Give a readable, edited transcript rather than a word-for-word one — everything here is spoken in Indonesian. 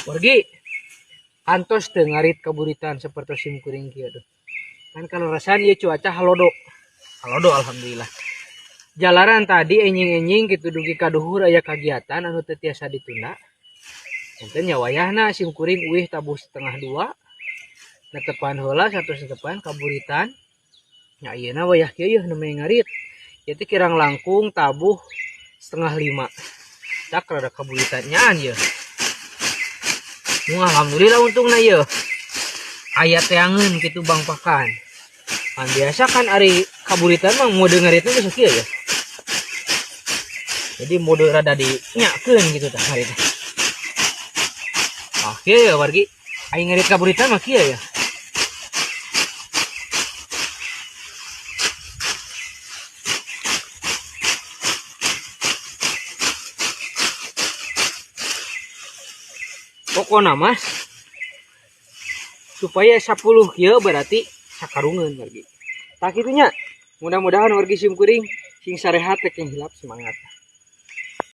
Wargi antos teu ngarit kaburitan seperti sim kuring kieu tuh. Kan kalau rasaan ieu cuaca halodo. Halodo alhamdulillah. Jalaran tadi enjing-enjing gitu dugi ka duhur aya kagiatan anu teu tiasa ditunda. Enten nya wayahna sim kuring uih tabuh 1:30. Netepan heula 1 setepan kaburitan. Nya ayeuna wayah kieu yeuh nu ngarit. Ieu teh kirang langkung tabuh 4:30. Cak rada kaburitan nyaan yeuh. Alhamdulillah untungna yeuh. Aya teangeun kitu Bang Pakan. Kan biasa kan ari kaburitan mah mode ngaritna geus kieu ya. Jadi mode rada dinyakeun gitu tah hari teh. Ah kieu ya wargi. Aing ngarit kaburitan mah kieu ya. Pokona mas supaya 10 kieu berarti sakarungeun wargi. Tak kitunya. Mudah-mudahan wargi sim kuring sing sarehat teh hilap semangat.